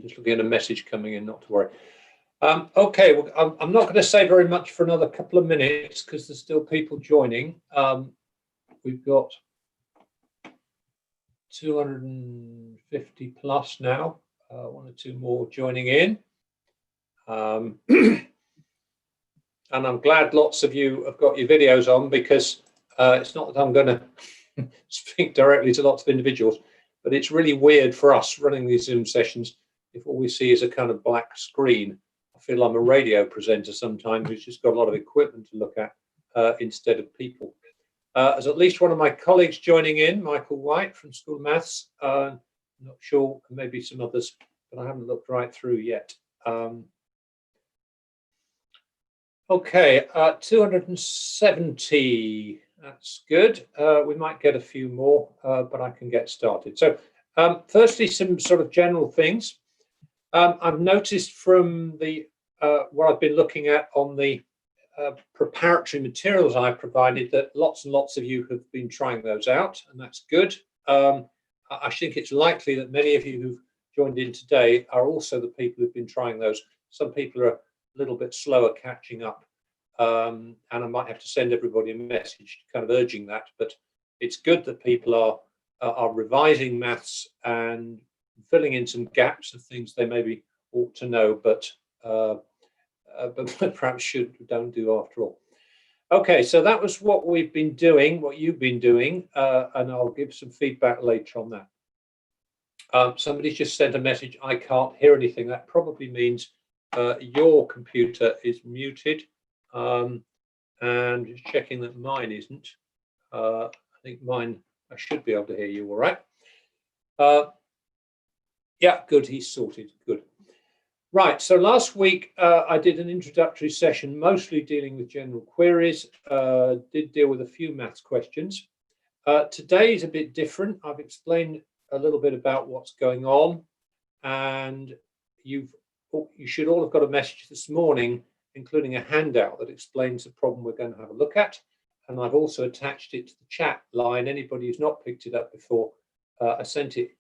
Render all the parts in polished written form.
just looking at a message coming in, not to worry. Okay, well, I'm not going to say very much for another couple of minutes because there's still people joining. We've got 250 plus now, one or two more joining in. And I'm glad lots of you have got your videos on, because it's not that I'm going to speak directly to lots of individuals, but it's really weird for us running these Zoom sessions if all we see is a kind of black screen. I feel I'm a radio presenter sometimes who's just got a lot of equipment to look at instead of people. There's at least one of my colleagues joining in, Michael White from School of Maths. I'm not sure, maybe some others, but I haven't looked right through yet. Okay, 270, that's good. We might get a few more, but I can get started. So firstly, some sort of general things. I've noticed from the what I've been looking at on the preparatory materials I've provided that lots and lots of you have been trying those out, and that's good. I think it's likely that many of you who've joined in today are also the people who've been trying those. Some people are a little bit slower catching up, and I might have to send everybody a message kind of urging that, but it's good that people are revising maths and filling in some gaps of things they maybe ought to know, but perhaps don't do after all. Okay, so that was what we've been doing, what you've been doing, and I'll give some feedback later on that. Somebody's just sent a message, I can't hear anything. That probably means your computer is muted, and just checking that mine isn't. I think mine, I should be able to hear you all right. Yeah, good, he's sorted, good. Right, so last week I did an introductory session, mostly dealing with general queries, did deal with a few maths questions. Today is a bit different. I've explained a little bit about what's going on, and you should all have got a message this morning, including a handout that explains the problem we're going to have a look at. And I've also attached it to the chat line. Anybody who's not picked it up before, I sent it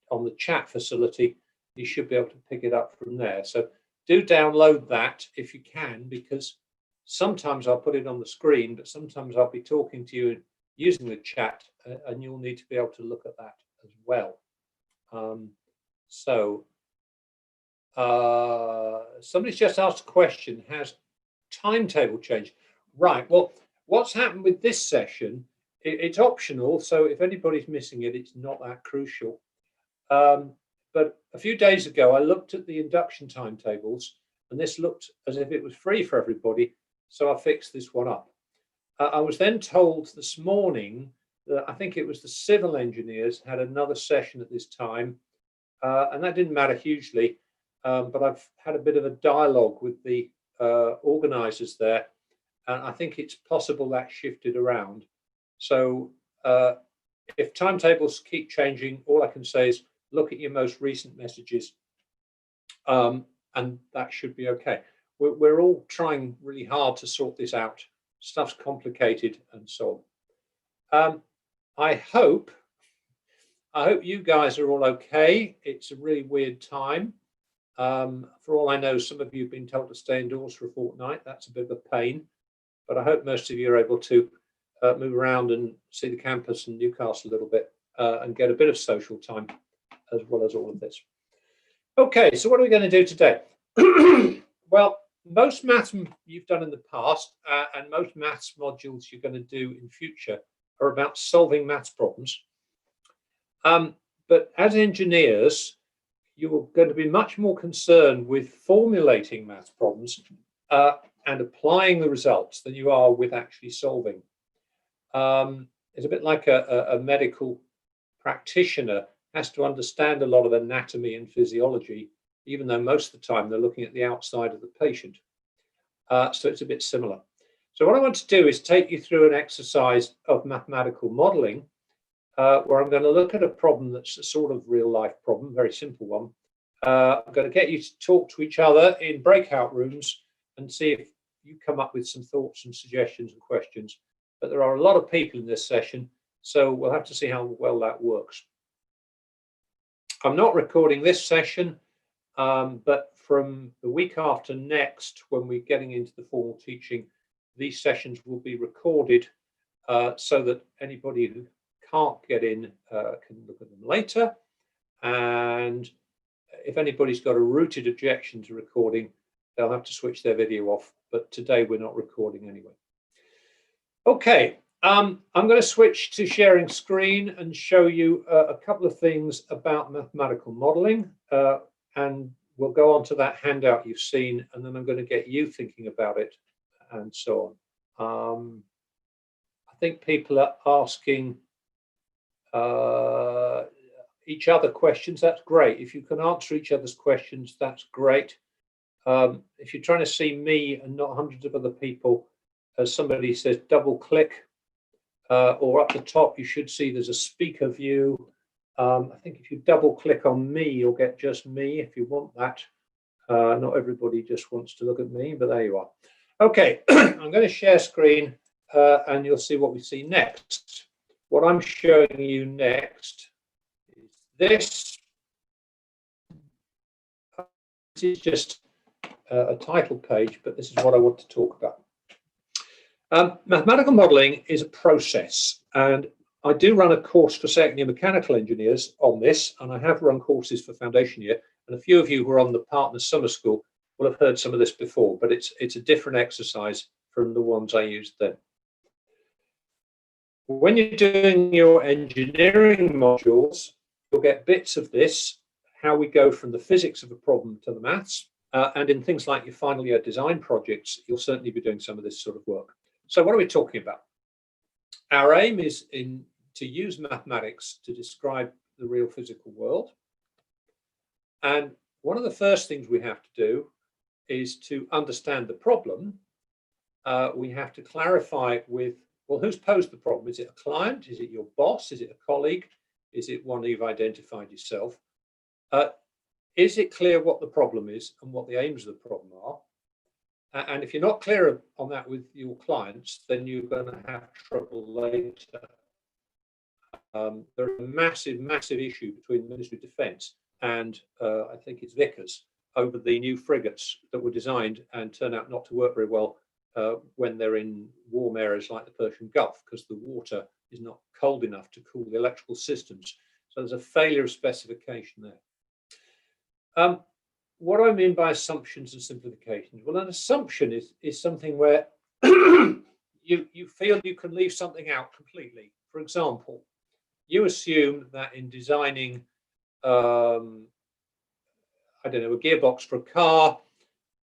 on the chat facility. You should be able to pick it up from there. So do download that if you can, because sometimes I'll put it on the screen, but sometimes I'll be talking to you using the chat, and you'll need to be able to look at that as well. Somebody's just asked a question, has timetable changed? Right, well, what's happened with this session, it's optional, so if anybody's missing it, it's not that crucial. But a few days ago, I looked at the induction timetables, and this looked as if it was free for everybody, so I fixed this one up. I was then told this morning that I think it was the civil engineers had another session at this time, and that didn't matter hugely, but I've had a bit of a dialogue with the organisers there, and I think it's possible that shifted around. So if timetables keep changing, all I can say is look at your most recent messages, and that should be okay. We're all trying really hard to sort this out. Stuff's complicated and so on. I hope you guys are all okay. It's a really weird time. For all I know, some of you have been told to stay indoors for a fortnight. That's a bit of a pain, but I hope most of you are able to move around and see the campus in Newcastle a little bit, and get a bit of social time as well as all of this. Okay, so what are we going to do today? Well, most maths you've done in the past, and most maths modules you're going to do in future are about solving maths problems. But as engineers, you're going to be much more concerned with formulating maths problems and applying the results than you are with actually solving. It's a bit like a medical practitioner has to understand a lot of anatomy and physiology, even though most of the time they're looking at the outside of the patient. So it's a bit similar. So what I want to do is take you through an exercise of mathematical modeling, where I'm going to look at a problem that's a sort of real life problem, very simple one. I'm going to get you to talk to each other in breakout rooms and see if you come up with some thoughts and suggestions and questions. But there are a lot of people in this session, so we'll have to see how well that works. I'm not recording this session. But from the week after next, when we're getting into the formal teaching, these sessions will be recorded so that anybody who can't get in can look at them later. And if anybody's got a rooted objection to recording, they'll have to switch their video off. But today we're not recording anyway. Okay, I'm going to switch to sharing screen and show you a couple of things about mathematical modeling. And we'll go on to that handout you've seen, and then I'm going to get you thinking about it and so on. I think people are asking each other questions. That's great. If you can answer each other's questions, that's great. If you're trying to see me and not hundreds of other people, as somebody says, double click, or up the top, you should see there's a speaker view. I think if you double click on me, you'll get just me if you want that. Not everybody just wants to look at me, but there you are. Okay, I'm going to share screen and you'll see what we see next. What I'm showing you next is this. This is just a title page, but this is what I want to talk about. Mathematical modeling is a process, and I do run a course for second year mechanical engineers on this, and I have run courses for foundation year, and a few of you who are on the Partners Summer School will have heard some of this before, but it's a different exercise from the ones I used then. When you're doing your engineering modules, you'll get bits of this, how we go from the physics of a problem to the maths, and in things like your final year design projects, you'll certainly be doing some of this sort of work. So what are we talking about? Our aim is to use mathematics to describe the real physical world. And one of the first things we have to do is to understand the problem. We have to clarify with, well, who's posed the problem? Is it a client? Is it your boss? Is it a colleague? Is it one you've identified yourself? Is it clear what the problem is and what the aims of the problem are? And if you're not clear on that with your clients, then you're going to have trouble later. There's a massive, massive issue between the Ministry of Defence and I think it's Vickers over the new frigates that were designed and turn out not to work very well when they're in warm areas like the Persian Gulf, because the water is not cold enough to cool the electrical systems. So there's a failure of specification there. What do I mean by assumptions and simplifications? Well, an assumption is something where you feel you can leave something out completely. For example, you assume that in designing, I don't know, a gearbox for a car,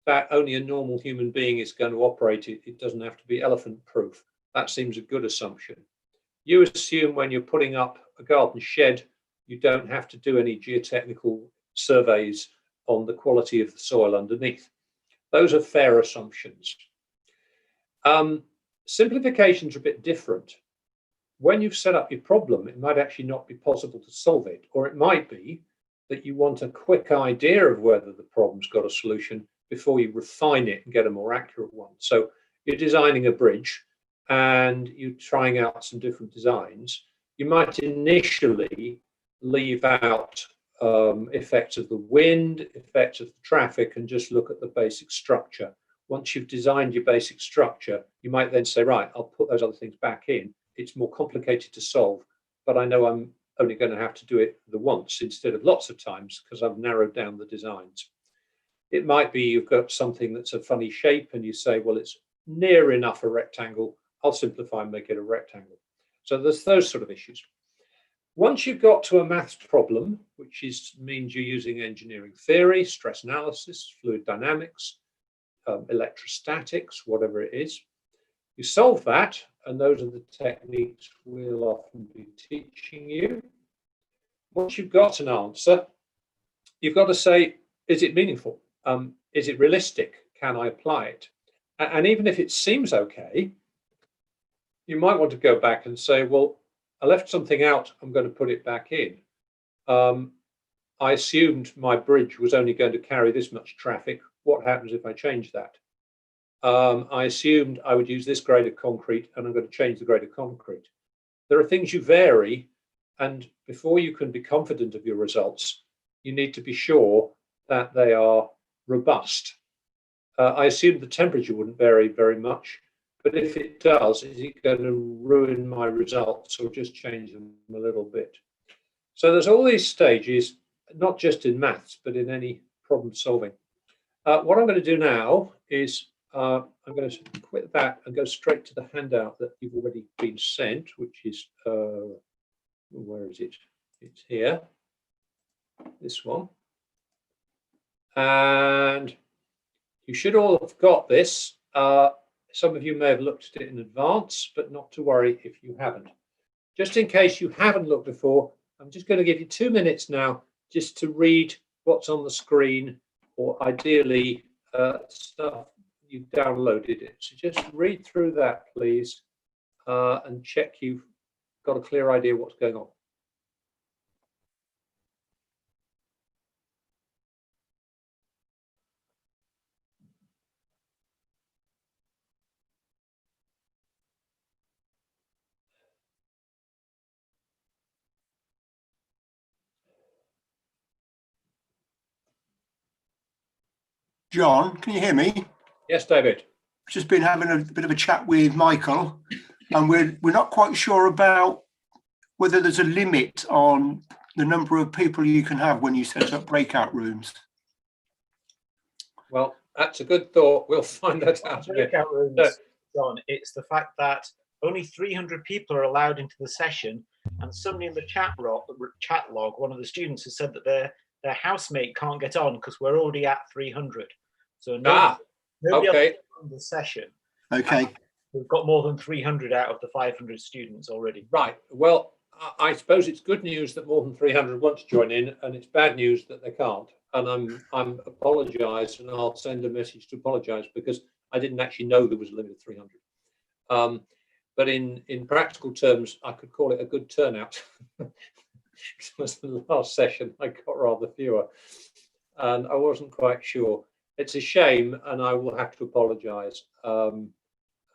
that only a normal human being is going to operate it. It doesn't have to be elephant proof. That seems a good assumption. You assume when you're putting up a garden shed, you don't have to do any geotechnical surveys on the quality of the soil underneath. Those are fair assumptions. Simplifications are a bit different. When you've set up your problem, it might actually not be possible to solve it, or it might be that you want a quick idea of whether the problem's got a solution before you refine it and get a more accurate one. So you're designing a bridge and you're trying out some different designs. You might initially leave out effects of the wind, effects of the traffic, and just look at the basic structure. Once you've designed your basic structure, you might then say, right, I'll put those other things back in. It's more complicated to solve, but I know I'm only going to have to do it the once instead of lots of times because I've narrowed down the designs. It might be you've got something that's a funny shape and you say, well, it's near enough a rectangle. I'll simplify and make it a rectangle. So there's those sort of issues. Once you've got to a maths problem, which means you're using engineering theory, stress analysis, fluid dynamics, electrostatics, whatever it is, you solve that, and those are the techniques we'll often be teaching you. Once you've got an answer, you've got to say, is it meaningful? Is it realistic? Can I apply it? And even if it seems okay, you might want to go back and say, well, I left something out, I'm going to put it back in. I assumed my bridge was only going to carry this much traffic. What happens if I change that? I assumed I would use this grade of concrete and I'm going to change the grade of concrete. There are things you vary, and before you can be confident of your results, you need to be sure that they are robust. I assume the temperature wouldn't vary very much, but if it does, is it going to ruin my results or just change them a little bit? So there's all these stages, not just in maths, but in any problem solving. What I'm going to do now is I'm going to quit that and go straight to the handout that you've already been sent, which is, where is it? It's here, this one. And you should all have got this. Some of you may have looked at it in advance, but not to worry if you haven't. Just in case you haven't looked before, I'm just going to give you 2 minutes now just to read what's on the screen, or ideally stuff you've downloaded it. So just read through that, please, and check you've got a clear idea what's going on. John, can you hear me? Yes, David. Just been having a bit of a chat with Michael, and we're not quite sure about whether there's a limit on the number of people you can have when you set up breakout rooms. Well, that's a good thought. We'll find that out. Breakout rooms, John, it's the fact that only 300 people are allowed into the session, and somebody in the chat log, one of the students has said that their housemate can't get on because we're already at 300. So nobody else is on the session. Okay. We've got more than 300 out of the 500 students already. Right. Well, I suppose it's good news that more than 300 want to join in, and it's bad news that they can't. And I'm apologise, and I'll send a message to apologise because I didn't actually know there was a limit of 300. But in practical terms, I could call it a good turnout. Because the last session I got rather fewer, and I wasn't quite sure. It's a shame, and I will have to apologise.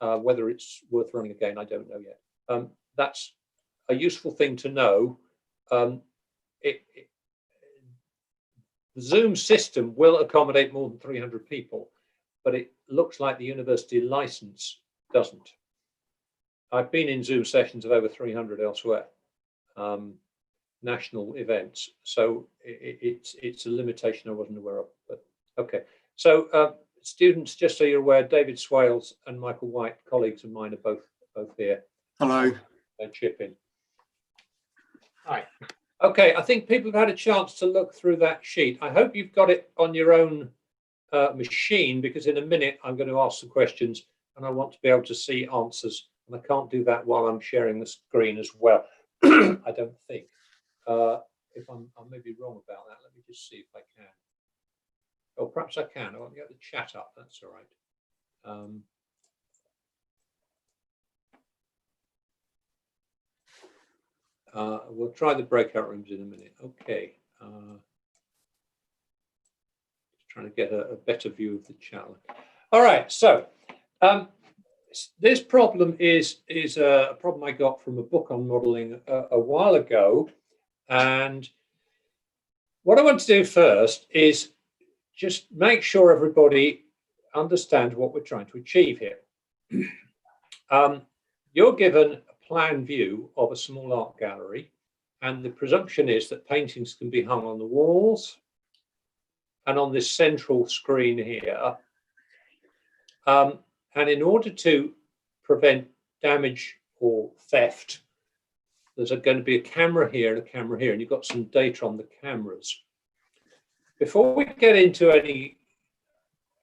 Whether it's worth running again, I don't know yet. That's a useful thing to know. The Zoom system will accommodate more than 300 people, but it looks like the university license doesn't. I've been in Zoom sessions of over 300 elsewhere, national events, so it's a limitation I wasn't aware of. But okay, so students, just so you're aware, David Swales and Michael White, colleagues of mine, are both here. Hello. And chip in. Hi. Okay, I think people have had a chance to look through that sheet. I hope you've got it on your own machine, because in a minute I'm going to ask some questions and I want to be able to see answers, and I can't do that while I'm sharing the screen as well. I don't think. If I may be wrong about that, let me just see if I can. Or perhaps I can. I want to get the chat up. That's all right. We'll try the breakout rooms in a minute. Okay. Just trying to get a better view of the chat. All right. So this problem is a problem I got from a book on modeling a while ago. And what I want to do first is just make sure everybody understands what we're trying to achieve here. You're given a plan view of a small art gallery, and the presumption is that paintings can be hung on the walls and on this central screen here. And in order to prevent damage or theft, there's going to be a camera here and a camera here, and you've got some data on the cameras. Before we get into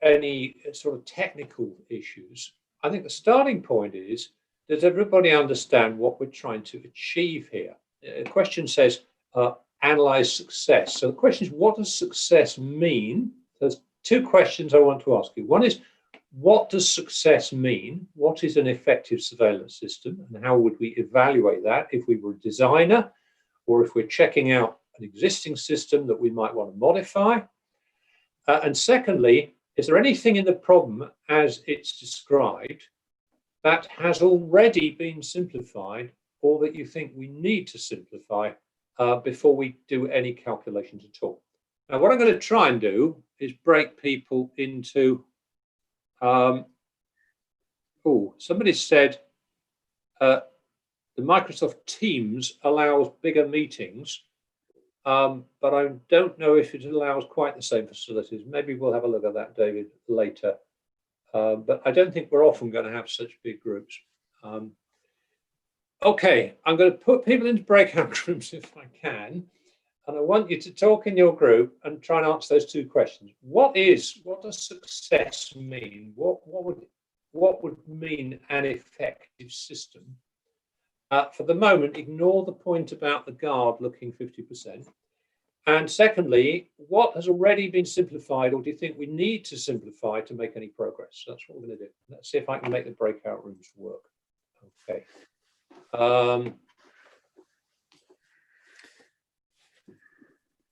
any sort of technical issues, I think the starting point is, does everybody understand what we're trying to achieve here? The question says, analyze success. So the question is, what does success mean? There's two questions I want to ask you. One is, what does success mean? What is an effective surveillance system? And how would we evaluate that if we were a designer, or if we're checking out an existing system that we might want to modify? And secondly, is there anything in the problem as it's described that has already been simplified, or that you think we need to simplify before we do any calculations at all? Now, what I'm going to try and do is break people into, somebody said the Microsoft Teams allows bigger meetings, but I don't know if it allows quite the same facilities. Maybe we'll have a look at that, David, later. But I don't think we're often going to have such big groups. Okay, I'm going to put people into breakout rooms if I can. And I want you to talk in your group and try and answer those two questions. What does success mean? What would mean an effective system? For the moment, ignore the point about the guard looking 50%. And secondly, what has already been simplified, or do you think we need to simplify to make any progress? That's what we're going to do. Let's see if I can make the breakout rooms work. Okay.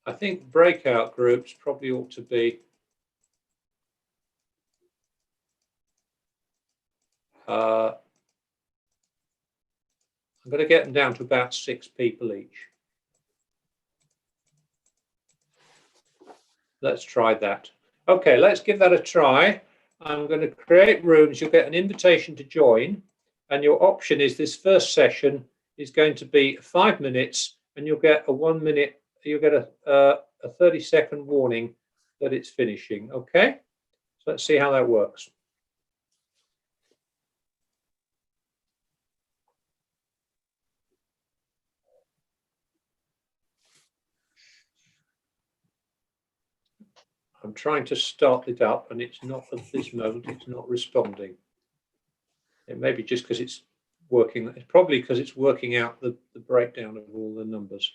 I think breakout groups probably ought to be I'm going to get them down to about 6 people each. Let's try that. Okay, let's give that a try. I'm going to create rooms. You'll get an invitation to join, and your option is this first session is going to be 5 minutes, and you'll get a 1 minute. You'll get a 30-second warning that it's finishing. Okay, so let's see how that works. I'm trying to start it up, and it's not at this moment. It's not responding. It may be just because it's working. It's probably because it's working out the breakdown of all the numbers.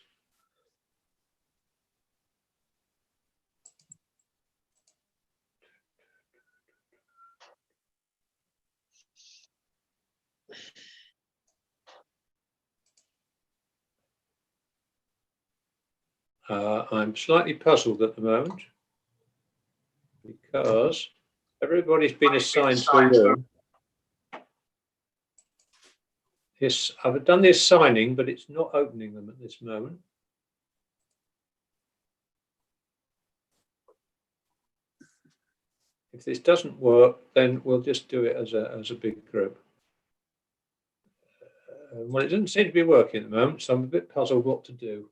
I'm slightly puzzled at the moment because everybody's been assigned to a room. Yes, I've done the assigning, but it's not opening them at this moment. If this doesn't work, then we'll just do it as a big group. Well, it doesn't seem to be working at the moment, so I'm a bit puzzled what to do.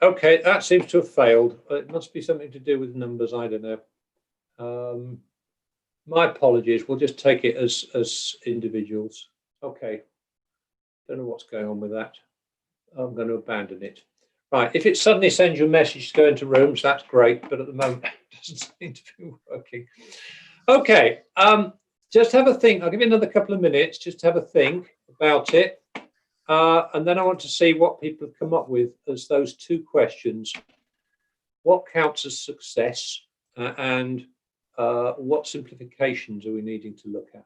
Okay, that seems to have failed. It must be something to do with numbers. I don't know. My apologies. We'll just take it as individuals. Okay. Don't know what's going on with that. I'm going to abandon it. Right. If it suddenly sends you a message to go into rooms, that's great. But at the moment, it doesn't seem to be working. Okay. Just have a think. I'll give you another couple of minutes just to have a think about it. And then I want to see what people have come up with as those two questions. What counts as success and what simplifications are we needing to look at?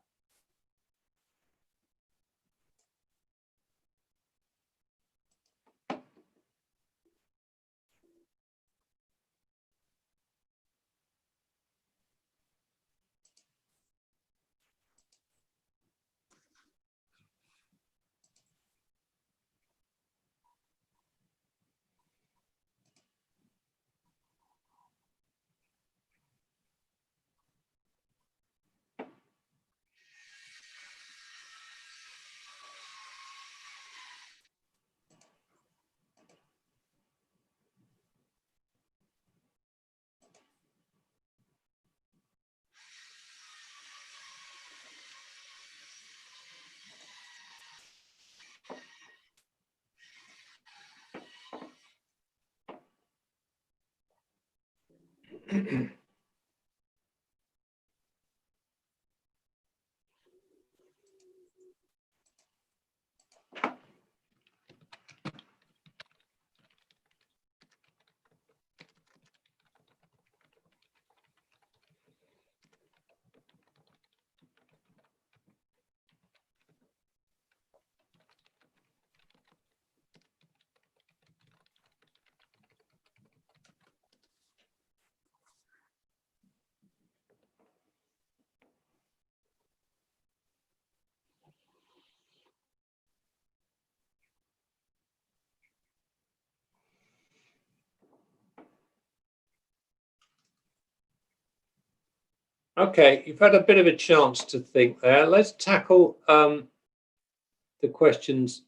Okay, you've had a bit of a chance to think there. Let's tackle the questions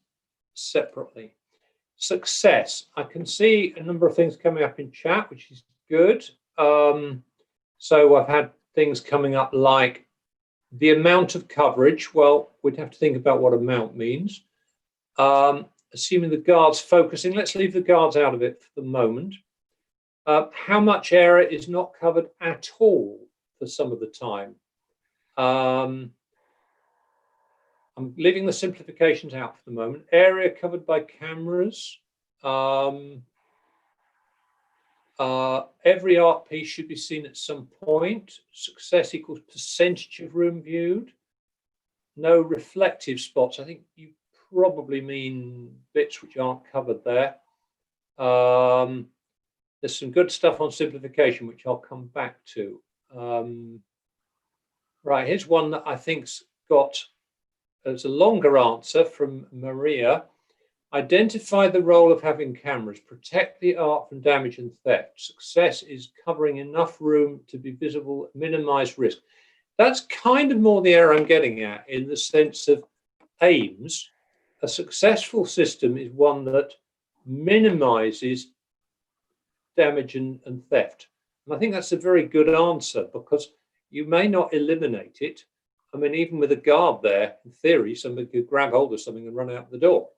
separately. Success. I can see a number of things coming up in chat, which is good. So I've had things coming up like the amount of coverage. Well, we'd have to think about what amount means. Assuming the guards focusing, let's leave the guards out of it for the moment. How much area is not covered at all for some of the time? I'm leaving the simplifications out for the moment. Area covered by cameras. Every art piece should be seen at some point. Success equals percentage of room viewed. No reflective spots. I think you probably mean bits which aren't covered there. There's some good stuff on simplification, which I'll come back to. Right, here's one that I think's got, it's a longer answer from Maria. Identify the role of having cameras, protect the art from damage and theft. Success is covering enough room to be visible, minimize risk. That's kind of more the area I'm getting at in the sense of aims. A successful system is one that minimizes damage and theft. And I think that's a very good answer because you may not eliminate it. I mean, even with a guard there, in theory, somebody could grab hold of something and run out the door.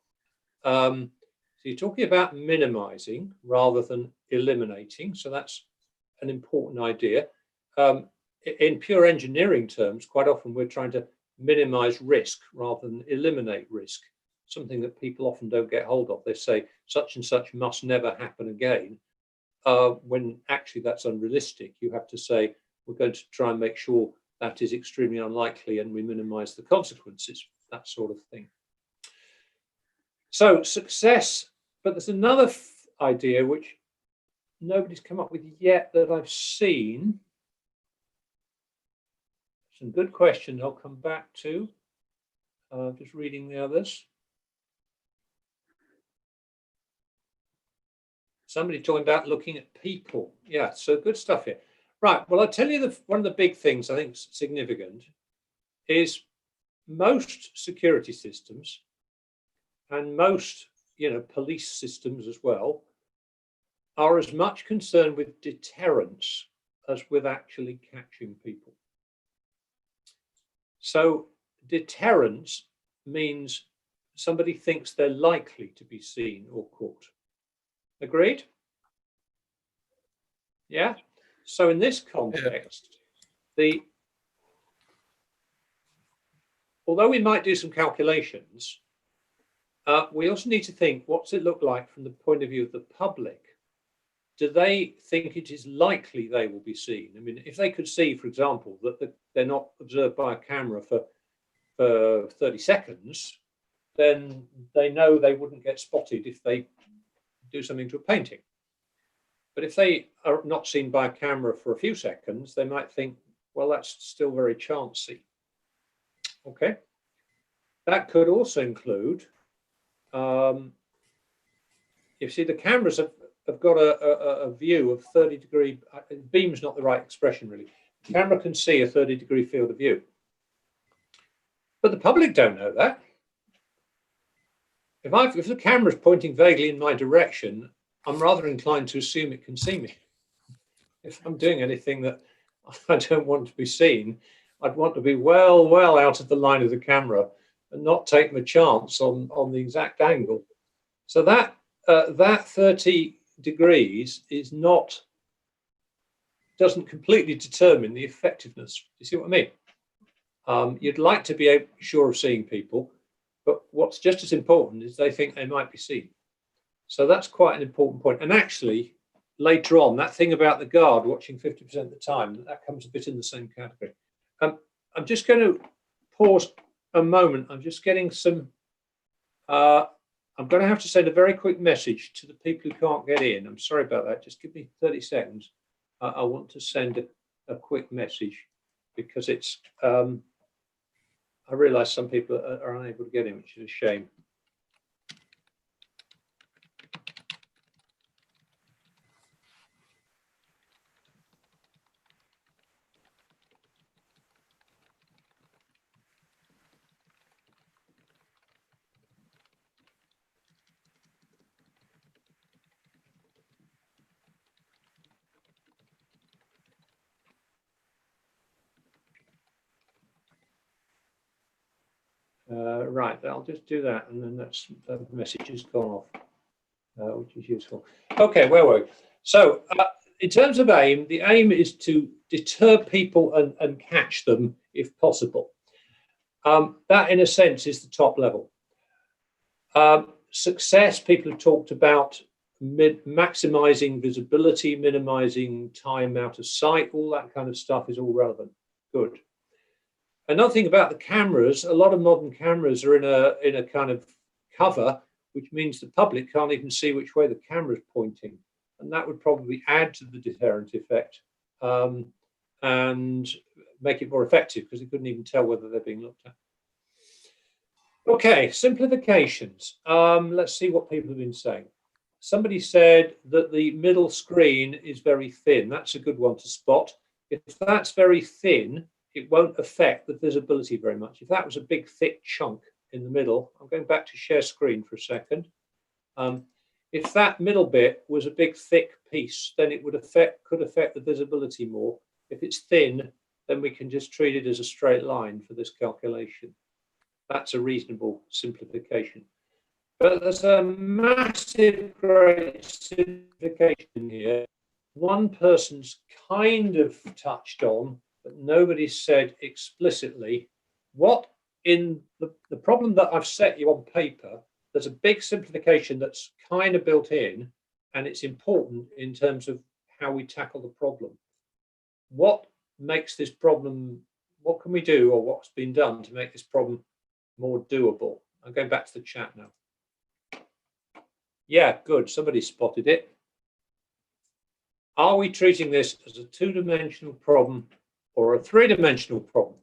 So you're talking about minimizing rather than eliminating. So that's an important idea. In pure engineering terms, quite often we're trying to minimize risk rather than eliminate risk, something that people often don't get hold of. They say such and such must never happen again, when actually that's unrealistic. You have to say, we're going to try and make sure that is extremely unlikely and we minimize the consequences, that sort of thing. So success, but there's another idea which nobody's come up with yet that I've seen. Some good questions I'll come back to. Just reading the others. Somebody talking about looking at people. Yeah, so good stuff here. Right, well, I'll tell you one of the big things I think is significant is most security systems and most, police systems as well are as much concerned with deterrence as with actually catching people. So deterrence means somebody thinks they're likely to be seen or caught. Agreed? Yeah. So in this context, although we might do some calculations, we also need to think, what's it look like from the point of view of the public? Do they think it is likely they will be seen? I mean, if they could see, for example, that they're not observed by a camera for 30 seconds, then they know they wouldn't get spotted if they do something to a painting. But if they are not seen by a camera for a few seconds, they might think, well, that's still very chancy. Okay. That could also include, you see, the cameras have got a view of 30-degree, beam's not the right expression really. The camera can see a 30-degree field of view. But the public don't know that. If the camera's pointing vaguely in my direction, I'm rather inclined to assume it can see me. If I'm doing anything that I don't want to be seen, I'd want to be well out of the line of the camera and not take my chance on the exact angle. So that 30 degrees is doesn't completely determine the effectiveness. You see what I mean? You'd like to be sure of seeing people, but what's just as important is they think they might be seen. So that's quite an important point. And actually, later on, that thing about the guard watching 50% of the time, that comes a bit in the same category. I'm just going to pause a moment. I'm just getting some, I'm going to have to send a very quick message to the people who can't get in. I'm sorry about that. Just give me 30 seconds. I want to send a quick message because it's, I realize some people are unable to get in, which is a shame. Right, I'll just do that, and then the message has gone off, which is useful. Okay, where were we? So, in terms of aim, the aim is to deter people and catch them if possible. That, in a sense, is the top level. Success, people have talked about maximizing visibility, minimizing time out of sight, all that kind of stuff is all relevant. Good. Another thing about the cameras, a lot of modern cameras are in a kind of cover, which means the public can't even see which way the camera is pointing. And that would probably add to the deterrent effect and make it more effective because they couldn't even tell whether they're being looked at. Okay, simplifications. Let's see what people have been saying. Somebody said that the middle screen is very thin. That's a good one to spot. If that's very thin, it won't affect the visibility very much. If that was a big, thick chunk in the middle, I'm going back to share screen for a second. If that middle bit was a big, thick piece, then it could affect the visibility more. If it's thin, then we can just treat it as a straight line for this calculation. That's a reasonable simplification. But there's a massive, great simplification here. One person's kind of touched on, but nobody said explicitly, what in the problem that I've set you on paper, there's a big simplification that's kind of built in, and it's important in terms of how we tackle the problem. What makes this problem, what can we do, or what's been done to make this problem more doable? I'm going back to the chat now. Yeah, good. Somebody spotted it. Are we treating this as a two-dimensional problem or a three-dimensional problem?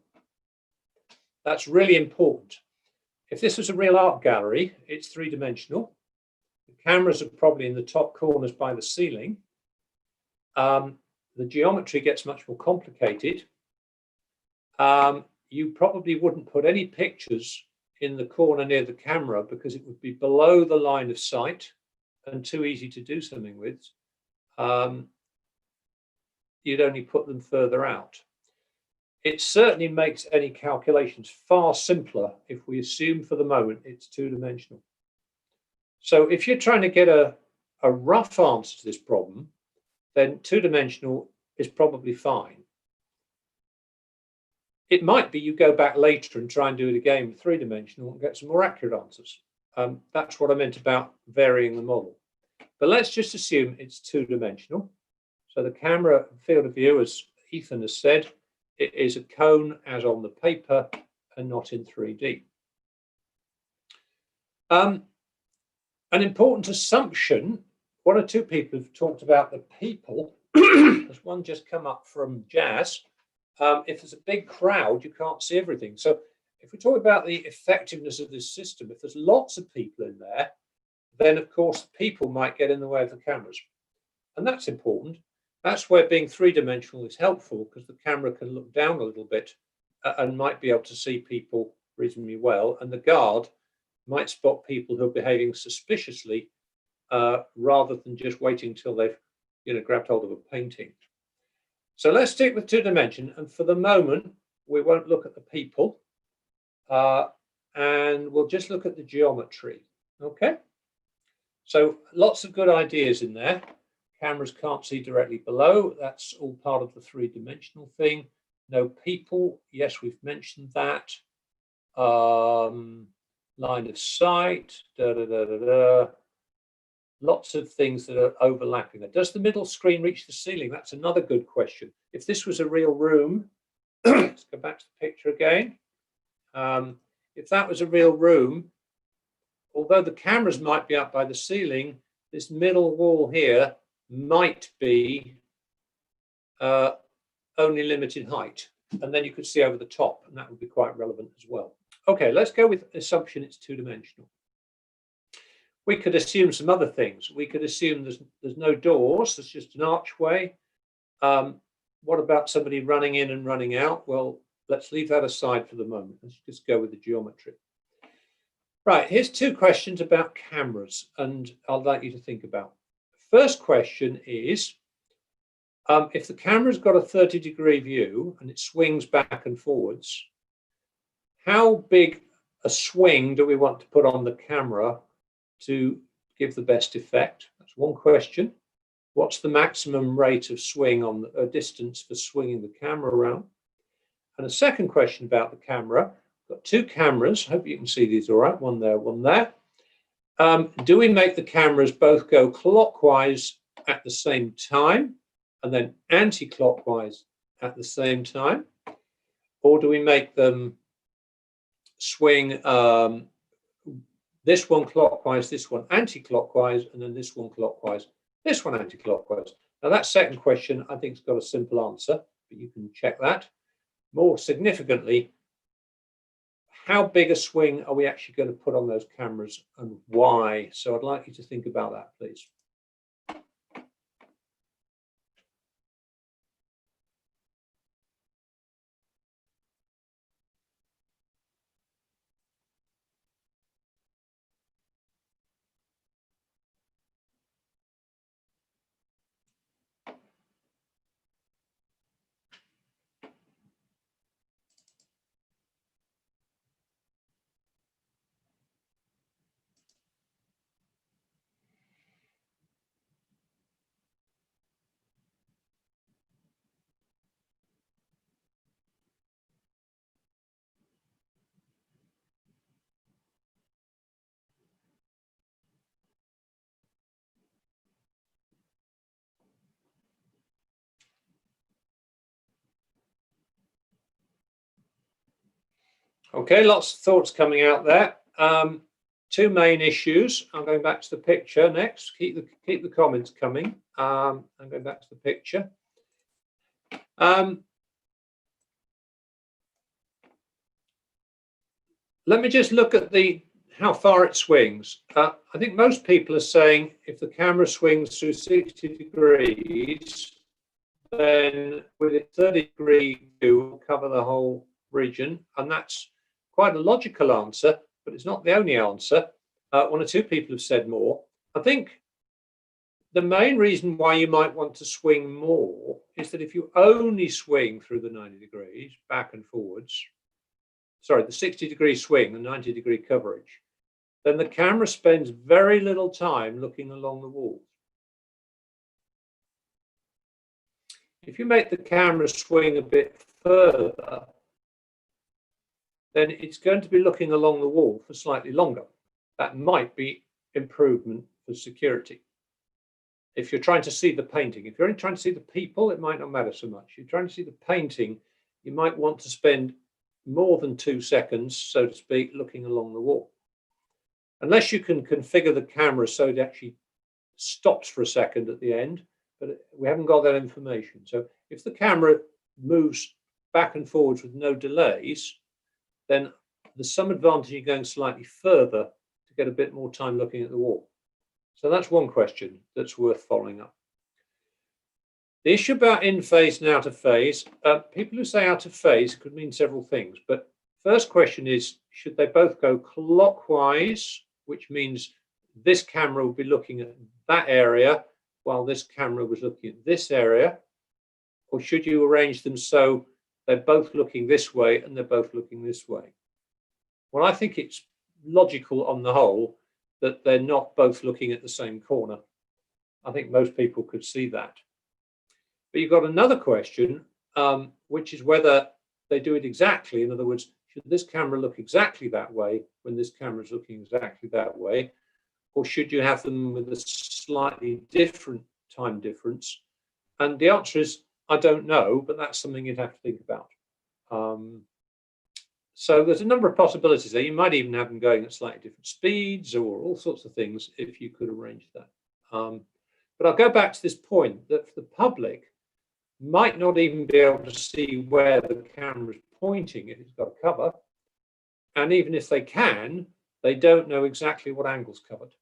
That's really important. If this was a real art gallery, it's three-dimensional. The cameras are probably in the top corners by the ceiling. The geometry gets much more complicated. You probably wouldn't put any pictures in the corner near the camera because it would be below the line of sight and too easy to do something with. You'd only put them further out. It certainly makes any calculations far simpler if we assume for the moment it's two-dimensional. So if you're trying to get a rough answer to this problem, then two-dimensional is probably fine. It might be you go back later and try and do it again with three-dimensional and get some more accurate answers. That's what I meant about varying the model. But let's just assume it's two-dimensional. So the camera field of view, as Ethan has said, it is a cone as on the paper and not in 3D. An important assumption, one or two people have talked about the people. There's one just come up from Jazz. If there's a big crowd, you can't see everything. So if we talk about the effectiveness of this system, if there's lots of people in there, then of course people might get in the way of the cameras. And that's important. That's where being three-dimensional is helpful because the camera can look down a little bit and might be able to see people reasonably well. And the guard might spot people who are behaving suspiciously rather than just waiting till they've grabbed hold of a painting. So let's stick with two-dimension. And for the moment, we won't look at the people and we'll just look at the geometry. Okay. So lots of good ideas in there. Cameras can't see directly below. That's all part of the three-dimensional thing. No people. Yes, we've mentioned that. Line of sight. Lots of things that are overlapping. Does the middle screen reach the ceiling? That's another good question. If this was a real room, let's go back to the picture again. If that was a real room, although the cameras might be up by the ceiling, this middle wall here might be only limited height. And then you could see over the top, and that would be quite relevant as well. Okay, let's go with assumption it's two-dimensional. We could assume some other things. We could assume there's no doors, there's just an archway. What about somebody running in and running out? Well, let's leave that aside for the moment. Let's just go with the geometry. Right, here's two questions about cameras, and I'd like you to think about. First question is, if the camera's got a 30-degree view and it swings back and forwards, how big a swing do we want to put on the camera to give the best effect? That's one question. What's the maximum rate of swing on the distance for swinging the camera around? And a second question about the camera. Got two cameras. Hope you can see these all right. One there, one there. Do we make the cameras both go clockwise at the same time and then anti-clockwise at the same time? Or do we make them swing this one clockwise, this one anti-clockwise, and then this one clockwise, this one anti-clockwise? Now that second question, I think, has got a simple answer, but you can check that. More significantly, how big a swing are we actually going to put on those cameras and why? So I'd like you to think about that, please. Okay, lots of thoughts coming out there. Two main issues. I'm going back to the picture next. Keep the comments coming. I'm going back to the picture. Let me just look at how far it swings. I think most people are saying if the camera swings through 60 degrees, then with a 30-degree view, we'll cover the whole region, and that's quite a logical answer, but it's not the only answer. One or two people have said more. I think the main reason why you might want to swing more is that if you only swing through the 90 degrees back and forwards, sorry, the 60-degree swing, the 90-degree coverage, then the camera spends very little time looking along the walls. If you make the camera swing a bit further, then it's going to be looking along the wall for slightly longer. That might be improvement for security. If you're trying to see the painting, if you're only trying to see the people, it might not matter so much. If you're trying to see the painting, you might want to spend more than 2 seconds, so to speak, looking along the wall. Unless you can configure the camera so it actually stops for a second at the end, but we haven't got that information. So if the camera moves back and forwards with no delays, then there's some advantage in going slightly further to get a bit more time looking at the wall. So that's one question that's worth following up. The issue about in phase and out of phase, people who say out of phase could mean several things, but first question is, should they both go clockwise, which means this camera will be looking at that area while this camera was looking at this area, or should you arrange them so they're both looking this way and they're both looking this way? Well, I think it's logical on the whole that they're not both looking at the same corner. I think most people could see that. But you've got another question, which is whether they do it exactly. In other words, should this camera look exactly that way when this camera is looking exactly that way? Or should you have them with a slightly different time difference? And the answer is, I don't know, but that's something you'd have to think about. So there's a number of possibilities there. You might even have them going at slightly different speeds or all sorts of things if you could arrange that. But I'll go back to this point that the public might not even be able to see where the camera is pointing if it's got a cover. And even if they can, they don't know exactly what angle's covered.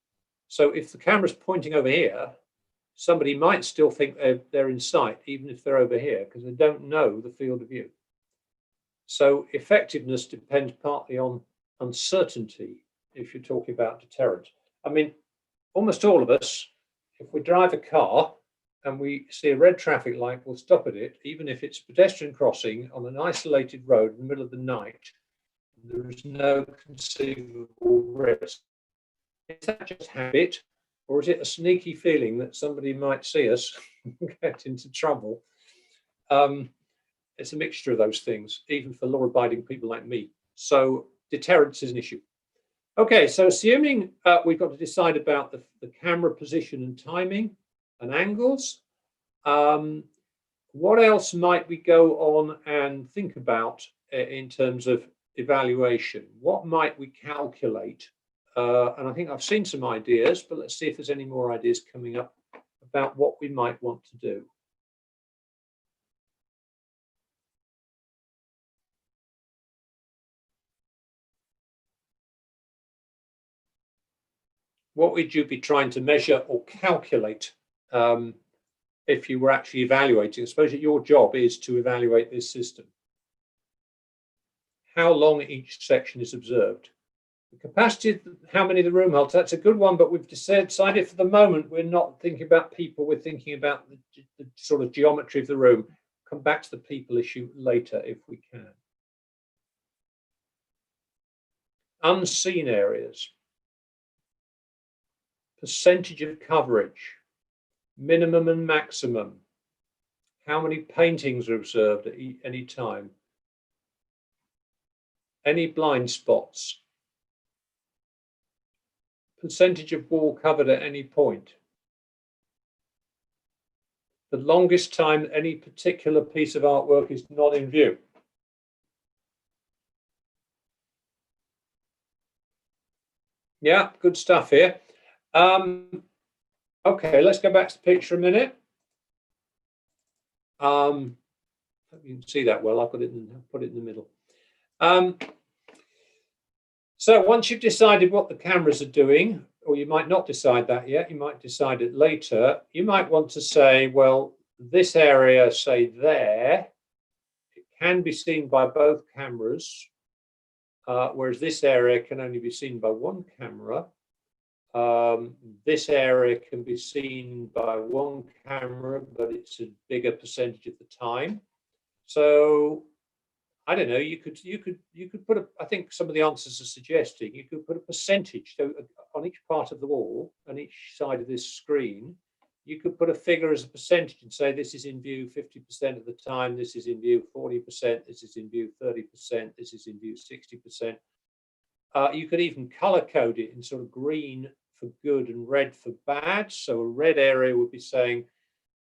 So if the camera's pointing over here, somebody might still think they're in sight, even if they're over here, because they don't know the field of view. So effectiveness depends partly on uncertainty if you're talking about deterrent. I mean, almost all of us, if we drive a car and we see a red traffic light, we'll stop at it, even if it's a pedestrian crossing on an isolated road in the middle of the night, There is no conceivable risk. Is that just habit, or is it a sneaky feeling that somebody might see us and get into trouble? It's a mixture of those things, even for law-abiding people like me. So deterrence is an issue. Okay, so assuming we've got to decide about the camera position and timing and angles, what else might we go on and think about in terms of evaluation? What might we calculate? And I think I've seen some ideas, but let's see if there's any more ideas coming up about what we might want to do. What would you be trying to measure or calculate if you were actually evaluating? I suppose that your job is to evaluate this system. How long each section is observed. The capacity, how many the room holds, that's a good one, but we've decided for the moment we're not thinking about people, we're thinking about the sort of geometry of the room. Come back to the people issue later if we can. Unseen areas. Percentage of coverage, minimum and maximum, how many paintings are observed at any time, any blind spots, percentage of wall covered at any point, the longest time any particular piece of artwork is not in view. Yeah, good stuff here. Okay, let's go back to the picture a minute. You can see that well. I put it in the middle. So once you've decided what the cameras are doing, or you might not decide that yet, you might decide it later, you might want to say, well, this area, say there, it can be seen by both cameras, whereas this area can only be seen by one camera. This area can be seen by one camera, but it's a bigger percentage of the time. So I don't know, you could put I think some of the answers are suggesting you could put a percentage. So on each part of the wall, on each side of this screen, you could put a figure as a percentage and say this is in view 50% of the time, this is in view 40%, this is in view 30%, this is in view 60%. You could even color code it in sort of green for good and red for bad. So a red area would be saying,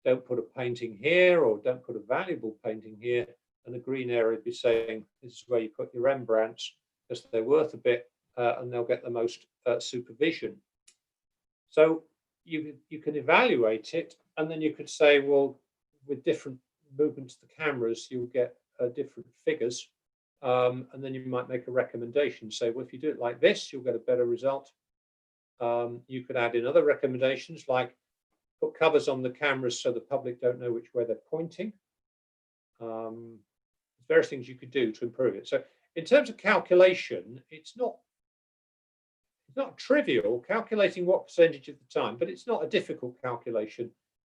don't put a painting here, or don't put a valuable painting here. And the green area would be saying, this is where you put your Rembrandts, because they're worth a bit and they'll get the most supervision. So you can evaluate it, and then you could say, well, with different movements of the cameras, you'll get different figures. And then you might make a recommendation, say, well, if you do it like this, you'll get a better result. You could add in other recommendations, like put covers on the cameras so the public don't know which way they're pointing. There's various things you could do to improve it. So in terms of calculation, it's not trivial calculating what percentage of the time, but it's not a difficult calculation.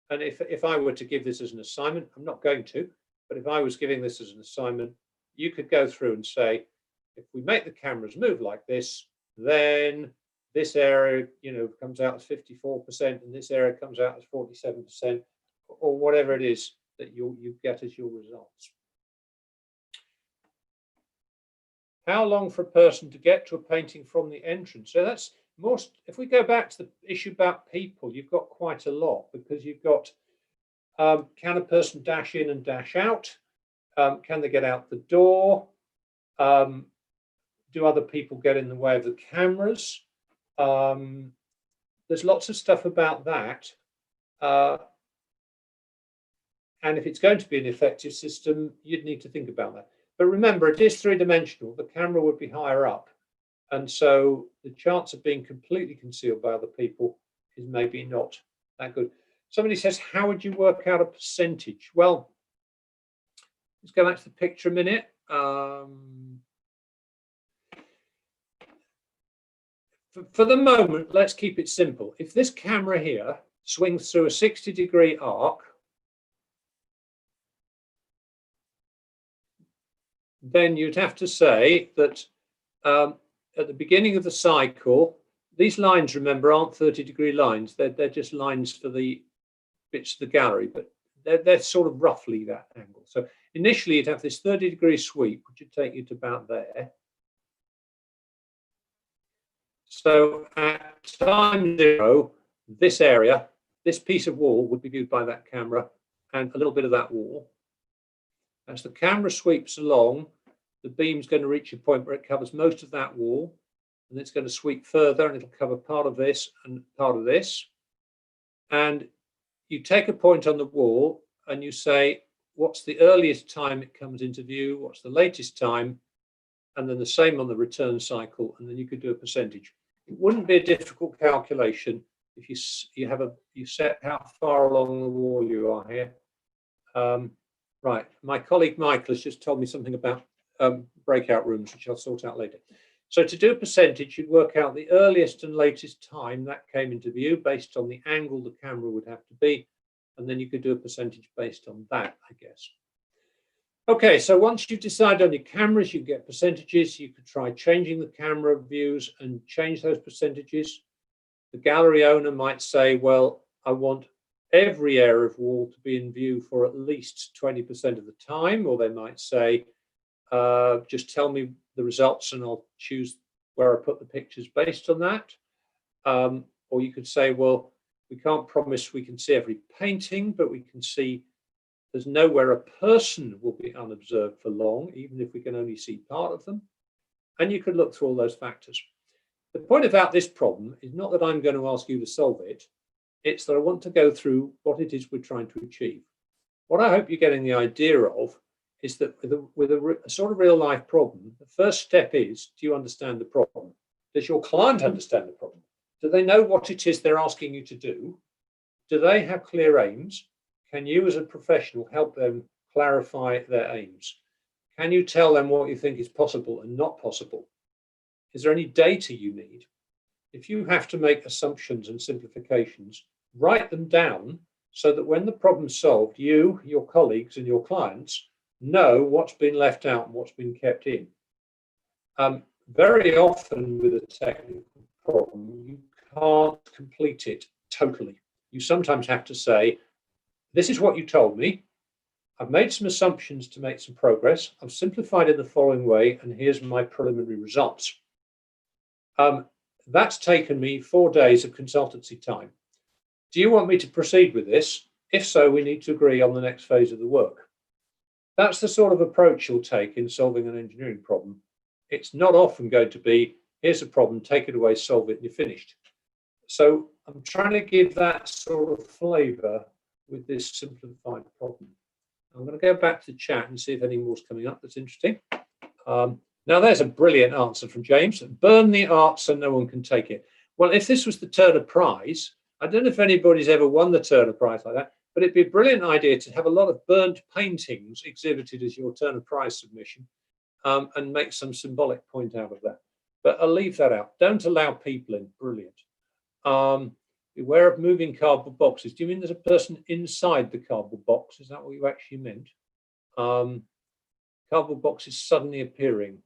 And if I were to give this as an assignment, I'm not going to, but if I was giving this as an assignment, you could go through and say, if we make the cameras move like this, then this area, comes out as 54%, and this area comes out as 47%, or whatever it is that you get as your results. How long for a person to get to a painting from the entrance? So that's most. If we go back to the issue about people, you've got quite a lot, because you've got can a person dash in and dash out? Can they get out the door? Do other people get in the way of the cameras? There's lots of stuff about that. And if it's going to be an effective system, you'd need to think about that. But remember, it is three-dimensional. The camera would be higher up. And so the chance of being completely concealed by other people is maybe not that good. Somebody says, how would you work out a percentage? Well, let's go back to the picture a minute. For the moment, let's keep it simple. If this camera here swings through a 60-degree arc, then you'd have to say that at the beginning of the cycle, these lines, remember, aren't 30-degree lines. They're just lines for the bits of the gallery, but they're sort of roughly that angle. So initially you'd have this 30-degree sweep, which would take you to about there. So at time 0, this area, this piece of wall would be viewed by that camera and a little bit of that wall. As the camera sweeps along, the beam's going to reach a point where it covers most of that wall, and it's going to sweep further and it'll cover part of this and part of this. And you take a point on the wall and you say, what's the earliest time it comes into view? What's the latest time? And then the same on the return cycle, and then you could do a percentage. It wouldn't be a difficult calculation if you set how far along the wall you are here. Right, my colleague Michael has just told me something about breakout rooms, which I'll sort out later. So to do a percentage, you'd work out the earliest and latest time that came into view based on the angle the camera would have to be, and then you could do a percentage based on that, I guess. Okay, so once you've decided on your cameras, you get percentages. You could try changing the camera views and change those percentages. The gallery owner might say, well, I want every area of wall to be in view for at least 20% of the time, or they might say, just tell me the results and I'll choose where I put the pictures based on that. Or you could say, well, we can't promise we can see every painting, but we can see there's nowhere a person will be unobserved for long, even if we can only see part of them. And you could look through all those factors. The point about this problem is not that I'm going to ask you to solve it. It's that I want to go through what it is we're trying to achieve. What I hope you're getting the idea of is that with a sort of real life problem, the first step is, do you understand the problem? Does your client understand the problem? Do they know what it is they're asking you to do? Do they have clear aims? Can you as a professional help them clarify their aims? Can you tell them what you think is possible and not possible? Is there any data you need? If you have to make assumptions and simplifications, write them down so that when the problem's solved, you, your colleagues and your clients know what's been left out and what's been kept in. Very often with a technical problem, you can't complete it totally. You sometimes have to say, this is what you told me. I've made some assumptions to make some progress. I've simplified in the following way, and here's my preliminary results. That's taken me 4 days of consultancy time. Do you want me to proceed with this? If so, we need to agree on the next phase of the work. That's the sort of approach you'll take in solving an engineering problem. It's not often going to be, here's a problem, take it away, solve it, and you're finished. So I'm trying to give that sort of flavor with this simplified problem. I'm going to go back to the chat and see if any more's coming up that's interesting. Now there's a brilliant answer from James. Burn the art so no one can take it. Well, if this was the Turner Prize, I don't know if anybody's ever won the Turner Prize like that, but it'd be a brilliant idea to have a lot of burnt paintings exhibited as your Turner Prize submission, and make some symbolic point out of that. But I'll leave that out. Don't allow people in. Brilliant. Beware of moving cardboard boxes. Do you mean there's a person inside the cardboard box? Is that what you actually meant? Cardboard boxes suddenly appearing.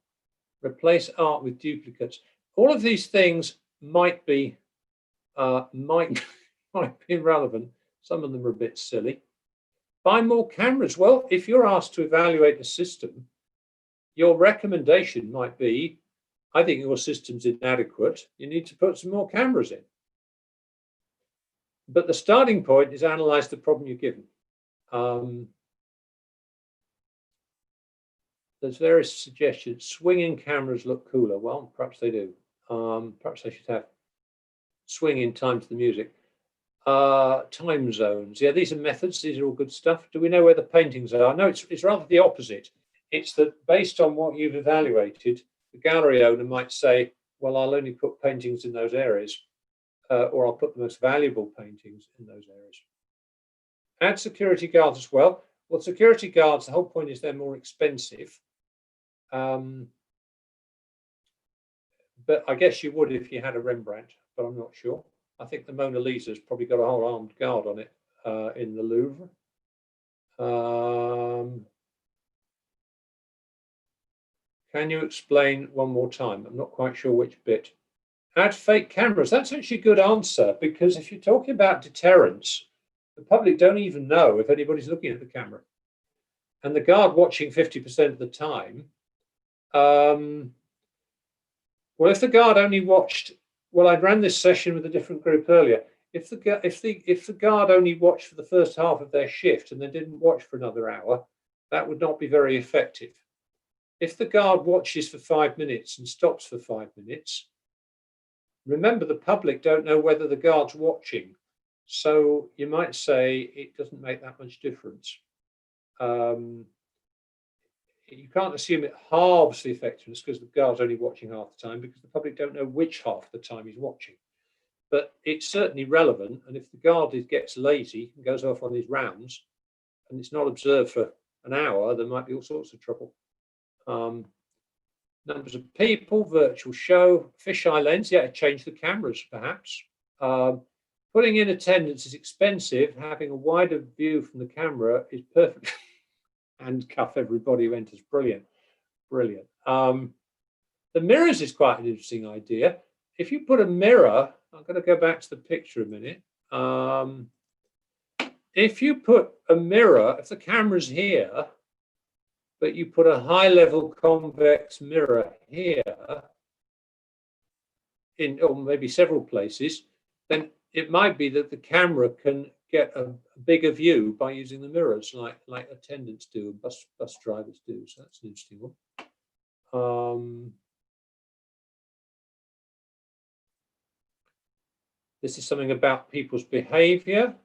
Replace art with duplicates. All of these things might be relevant. Some of them are a bit silly. Buy more cameras. Well, if you're asked to evaluate a system, your recommendation might be, I think your system's inadequate. You need to put some more cameras in. But the starting point is analyze the problem you're given. There's various suggestions. Swinging cameras look cooler. Well, perhaps they do. Perhaps they should have swinging time to the music. Time zones. Yeah, these are methods. These are all good stuff. Do we know where the paintings are? No, it's rather the opposite. It's that based on what you've evaluated, the gallery owner might say, well, I'll only put paintings in those areas, or I'll put the most valuable paintings in those areas. Add security guards as well. Well, security guards, the whole point is they're more expensive. But I guess you would if you had a Rembrandt, but I'm not sure. I think the Mona Lisa's probably got a whole armed guard on it in the Louvre. Can you explain one more time? I'm not quite sure which bit. Add fake cameras. That's actually a good answer, because if you're talking about deterrence, the public don't even know if anybody's looking at the camera. And the guard watching 50% of the time, well, if the guard only watched, well, I ran this session with a different group earlier. If the guard only watched for the first half of their shift and then didn't watch for another hour, that would not be very effective. If the guard watches for 5 minutes and stops for 5 minutes, remember the public don't know whether the guard's watching. So you might say it doesn't make that much difference. You can't assume it halves the effectiveness because the guard's only watching half the time, because the public don't know which half of the time he's watching. But it's certainly relevant, and if the guard gets lazy and goes off on his rounds and it's not observed for an hour, there might be all sorts of trouble. Numbers of people, virtual show, fisheye lens, yeah, change the cameras perhaps. Putting in attendance is expensive. Having a wider view from the camera is perfect. Handcuff everybody who enters, brilliant, brilliant. The mirrors is quite an interesting idea. If you put a mirror, I'm going to go back to the picture a minute. If you put a mirror, if the camera's here, but you put a high level convex mirror here, in, or maybe several places, then it might be that the camera can get a bigger view by using the mirrors, like attendants do and bus drivers do. So that's an interesting one. This is something about people's behavior.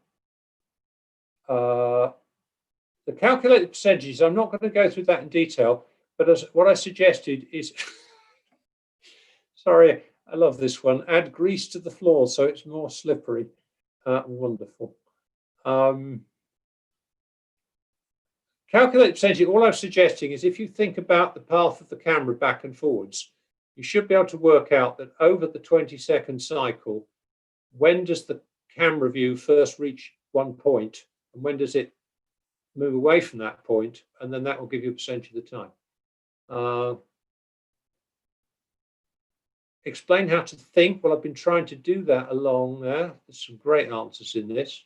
The calculated percentages, I'm not going to go through that in detail, but what I suggested is, sorry, I love this one, add grease to the floor so it's more slippery. Wonderful. Calculated percentage, all I'm suggesting is if you think about the path of the camera back and forwards, you should be able to work out that over the 20-second cycle, when does the camera view first reach one point and when does it move away from that point, and then that will give you a percentage of the time. Explain how to think. Well, I've been trying to do that along there. There's some great answers in this.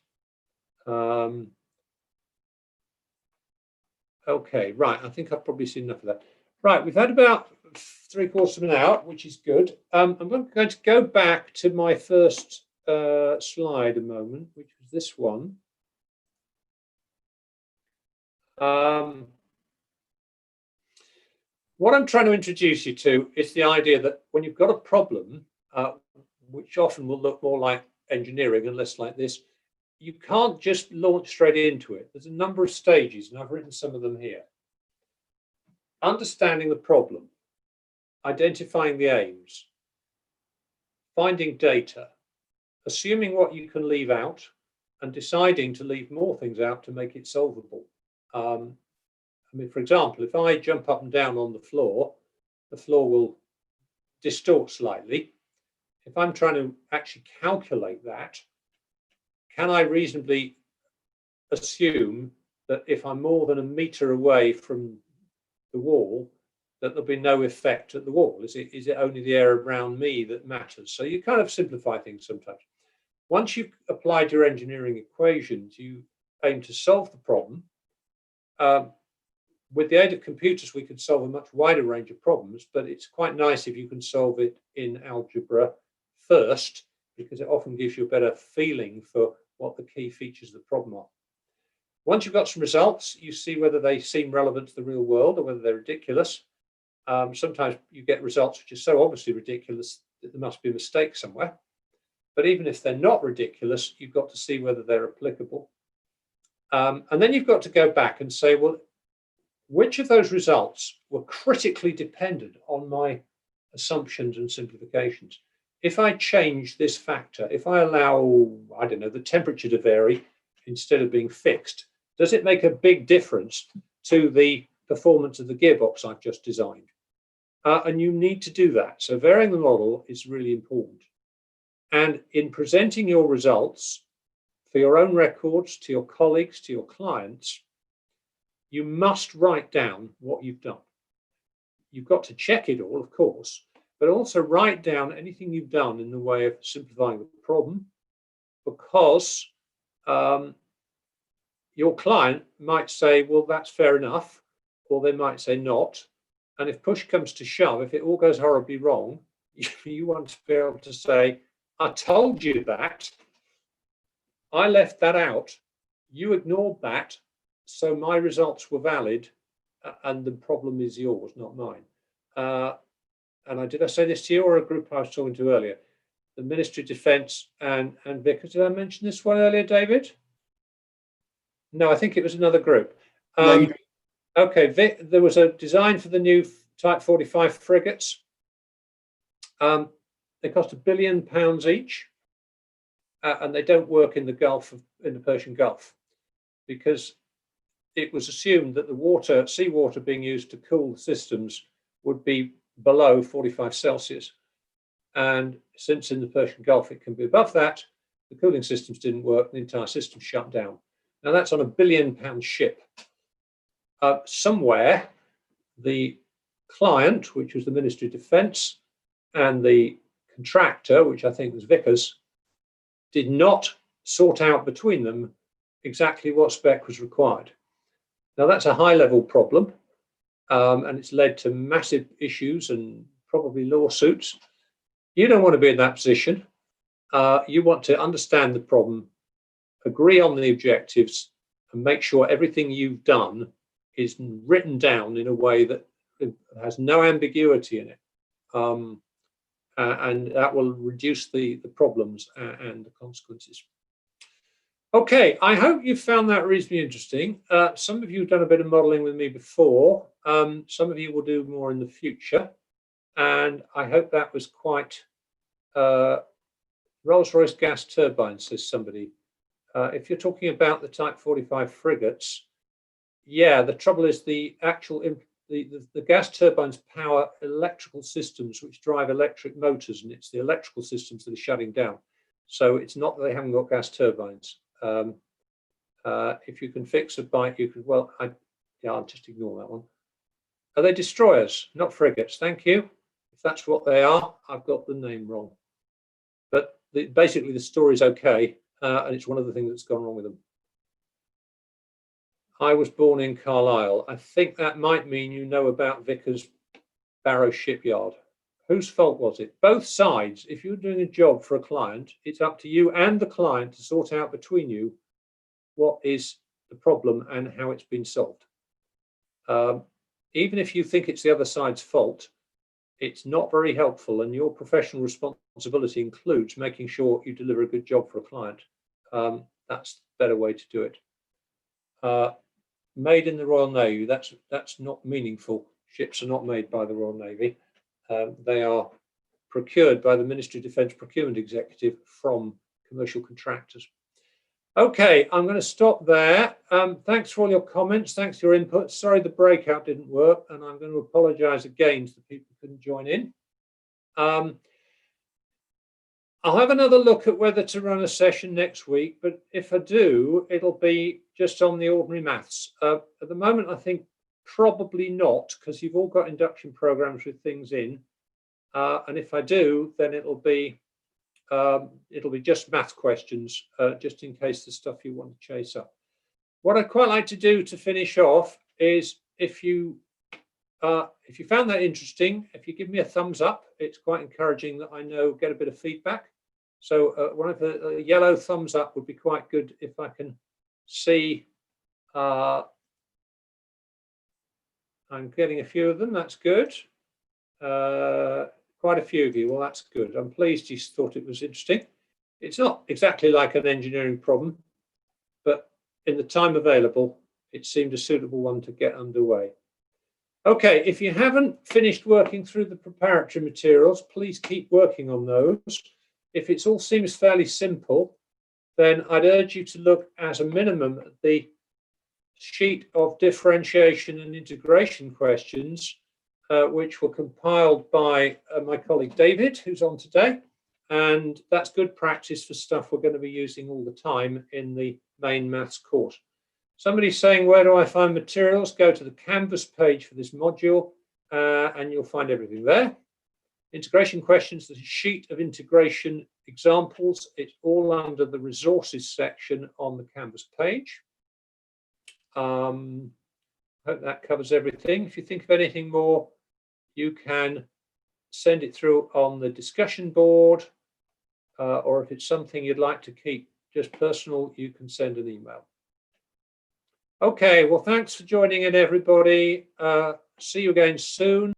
Okay, right. I think I've probably seen enough of that. Right, we've had about 3/4 of an hour, which is good. I'm going to go back to my first slide a moment, which was this one. What I'm trying to introduce you to is the idea that when you've got a problem, which often will look more like engineering and less like this, you can't just launch straight into it. There's a number of stages, and I've written some of them here. Understanding the problem, identifying the aims, finding data, assuming what you can leave out, and deciding to leave more things out to make it solvable. I mean, for example, if I jump up and down on the floor will distort slightly. If I'm trying to actually calculate that, can I reasonably assume that if I'm more than a meter away from the wall, that there'll be no effect at the wall? Is it only the air around me that matters? So you kind of simplify things sometimes. Once you've applied your engineering equations, you aim to solve the problem. With the aid of computers, we could solve a much wider range of problems, but it's quite nice if you can solve it in algebra first, because it often gives you a better feeling for what the key features of the problem are. Once you've got some results, you see whether they seem relevant to the real world or whether they're ridiculous. Sometimes you get results which are so obviously ridiculous that there must be a mistake somewhere. But even if they're not ridiculous, you've got to see whether they're applicable. And then you've got to go back and say, well, which of those results were critically dependent on my assumptions and simplifications? If I change this factor, if I allow, I don't know, the temperature to vary instead of being fixed, does it make a big difference to the performance of the gearbox I've just designed? And you need to do that. So varying the model is really important. And in presenting your results for your own records, to your colleagues, to your clients, you must write down what you've done. you've got to check it all, of course, but also write down anything you've done in the way of simplifying the problem, because your client might say, well, that's fair enough, or they might say not. And if push comes to shove, if it all goes horribly wrong, you want to be able to say, I told you that, I left that out, you ignored that, so my results were valid, and the problem is yours, not mine. And did I say this to you or a group I was talking to earlier? The Ministry of Defence and Vickers. Did I mention this one earlier, David? No, I think it was another group. Okay, there was a design for the new Type 45 frigates. They cost £1 billion each, and they don't work in the Persian Gulf, because it was assumed that the seawater being used to cool the systems would be below 45 Celsius. And since in the Persian Gulf it can be above that, the cooling systems didn't work, the entire system shut down. Now that's on £1 billion ship. Somewhere, the client, which was the Ministry of Defence, and the contractor, which I think was Vickers, did not sort out between them exactly what spec was required. Now that's a high-level problem, and it's led to massive issues and probably lawsuits. You don't want to be in that position. You want to understand the problem, agree on the objectives, and make sure everything you've done is written down in a way that has no ambiguity in it. And that will reduce the problems and the consequences. Okay, I hope you found that reasonably interesting. Some of you have done a bit of modelling with me before. Some of you will do more in the future. And I hope that was quite Rolls-Royce gas turbines, says somebody. If you're talking about the Type 45 frigates, yeah, the trouble is the actual the gas turbines power electrical systems which drive electric motors, and it's the electrical systems that are shutting down. So it's not that they haven't got gas turbines. If you can fix a bike, you could, well, I'll just ignore that one. Are they destroyers, not frigates? Thank you. If that's what they are, I've got the name wrong. But basically the story's okay, and it's one of the things that's gone wrong with them. I was born in Carlisle. I think that might mean you know about Vickers Barrow Shipyard. Whose fault was it? Both sides. If you're doing a job for a client, it's up to you and the client to sort out between you what is the problem and how it's been solved. Even if you think it's the other side's fault, it's not very helpful, and your professional responsibility includes making sure you deliver a good job for a client. That's the better way to do it. Made in the Royal Navy, that's not meaningful. Ships are not made by the Royal Navy. They are procured by the Ministry of Defence Procurement Executive from commercial contractors. Okay, I'm going to stop there. Thanks for all your comments. Thanks for your input. Sorry the breakout didn't work, and I'm going to apologise again to the people who couldn't join in. I'll have another look at whether to run a session next week, but if I do, it'll be just on the ordinary maths. At the moment, I think probably not, because you've all got induction programs with things in. And if I do, then it'll be just math questions, just in case the stuff you want to chase up. What I'd quite like to do to finish off is if you found that interesting, if you give me a thumbs up, it's quite encouraging that I know, get a bit of feedback. So one of the yellow thumbs up would be quite good if I can see. I'm getting a few of them, that's good. Quite a few of you, well, that's good. I'm pleased you thought it was interesting. It's not exactly like an engineering problem, but in the time available, it seemed a suitable one to get underway. Okay, if you haven't finished working through the preparatory materials, please keep working on those. If it all seems fairly simple, then I'd urge you to look as a minimum at the sheet of differentiation and integration questions, which were compiled by my colleague David, who's on today. And that's good practice for stuff we're going to be using all the time in the main maths course. Somebody's saying, where do I find materials? Go to the Canvas page for this module, and you'll find everything there. Integration questions, there's a sheet of integration examples. It's all under the resources section on the Canvas page. Hope that covers everything. If you think of anything more, you can send it through on the discussion board, or if it's something you'd like to keep just personal, you can send an email. Okay, well, thanks for joining in, everybody. See you again soon.